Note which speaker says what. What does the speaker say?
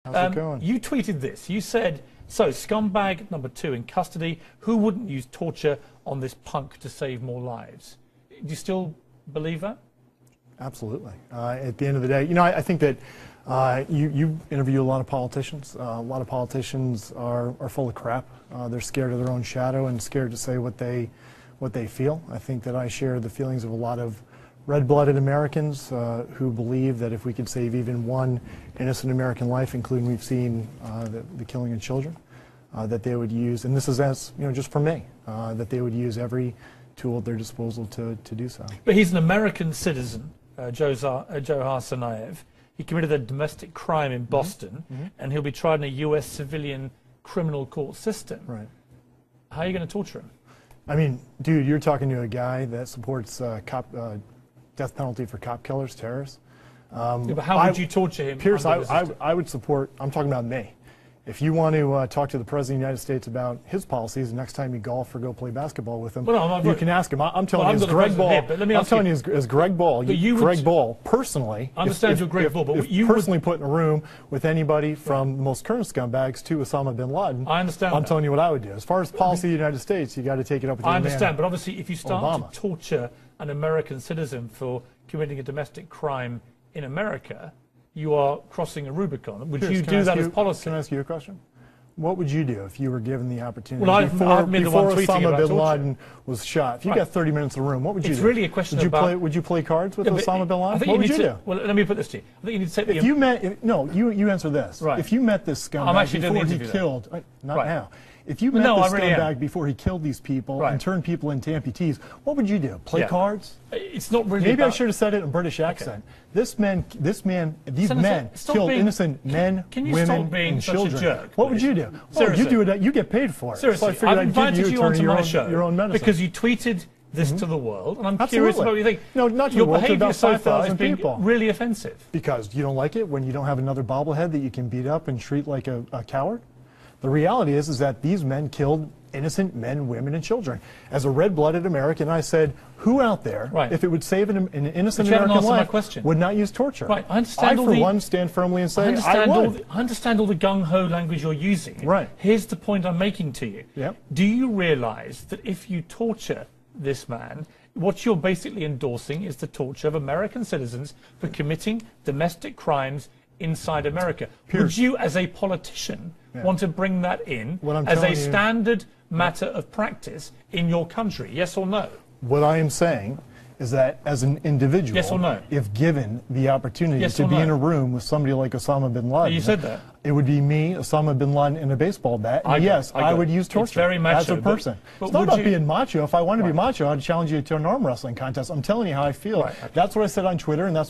Speaker 1: How's it going?
Speaker 2: You tweeted this. You said, so scumbag number 2 in custody. Who wouldn't use torture on this punk to save more lives? Do you still believe that?
Speaker 1: Absolutely. At the end of the day, I think that you interview a lot of politicians. A lot of politicians are full of crap. They're scared of their own shadow and scared to say what they feel. I think that I share the feelings of a lot of red-blooded Americans who believe that if we could save even one innocent American life, including we've seen the killing of children, that they would use, and this is just for me, that they would use every tool at their disposal to do so.
Speaker 2: But he's an American citizen, Joe Harsanayev. He committed a domestic crime in Boston, and he'll be tried in a U.S. civilian criminal court system.
Speaker 1: Right.
Speaker 2: How are you going to torture him? I
Speaker 1: mean, dude, you're talking to a guy that supports death penalty for cop killers, terrorists.
Speaker 2: Yeah, but how would you torture him?
Speaker 1: Piers, I would support, I'm talking about me. If you want to talk to the President of the United States about his policies, the next time you golf or go play basketball with him, you can ask him. I'm telling you, as Greg Ball, Greg Ball, personally,
Speaker 2: I understand you're Greg Ball, but
Speaker 1: you personally put in a room with anybody from the most current scumbags to Osama bin Laden,
Speaker 2: I understand.
Speaker 1: I'm telling you what I would do. As far as policy of the United States, you got to take it up with your man.
Speaker 2: I understand, but obviously, if you start to torture an American citizen for committing a domestic crime in America, you are crossing a Rubicon. Would you do that as policy?
Speaker 1: Can I ask you a question? What would you do if you were given the opportunity
Speaker 2: before
Speaker 1: Osama bin Laden was shot? If you got 30 minutes in the room, what would you do?
Speaker 2: It's really a question about...
Speaker 1: Would you play cards with Osama bin Laden?
Speaker 2: What would you do? Well, let me put this to you. I think you need to say...
Speaker 1: you answer this.
Speaker 2: Right.
Speaker 1: If you met this scumbag before he killed... Not now. If you met this scumbag before he killed these people and turned people into amputees, what would you do? Play cards?
Speaker 2: It's not really.
Speaker 1: Maybe I should have said it in a British accent. These men killed innocent men, women, and children. What would you do? Well, you do it. You get paid for it.
Speaker 2: Seriously,
Speaker 1: so
Speaker 2: I've invited you onto my show
Speaker 1: your own medicine.
Speaker 2: because you tweeted this to the world, and I'm curious about what you think.
Speaker 1: No, not to the world, to about 5,000 people.
Speaker 2: Really offensive.
Speaker 1: Because you don't like it when you don't have another bobblehead that you can beat up and treat like a coward. The reality is that these men killed innocent men, women, and children. As a red-blooded American, I said, who out there, if it would save an innocent American life, would not use torture?
Speaker 2: Right. I understand.
Speaker 1: I, for one, stand firmly and say I would.
Speaker 2: I understand all the gung-ho language you're using.
Speaker 1: Right.
Speaker 2: Here's the point I'm making to you.
Speaker 1: Yep.
Speaker 2: Do you realize that if you torture this man, what you're basically endorsing is the torture of American citizens for committing domestic crimes inside America? Would you, as a politician, want to bring that in as a standard matter of practice in your country? Yes or no?
Speaker 1: What I am saying is that as an individual,
Speaker 2: yes or no?
Speaker 1: If given the opportunity to be in a room with somebody like Osama bin Laden,
Speaker 2: you said that.
Speaker 1: It would be me, Osama bin Laden, in a baseball bat. And yes, I would use torture.
Speaker 2: It's very macho,
Speaker 1: as a person.
Speaker 2: But
Speaker 1: it's not about being macho. If I wanted to be macho, I'd challenge you to an arm wrestling contest. I'm telling you how I feel. That's what I said on Twitter, and that's what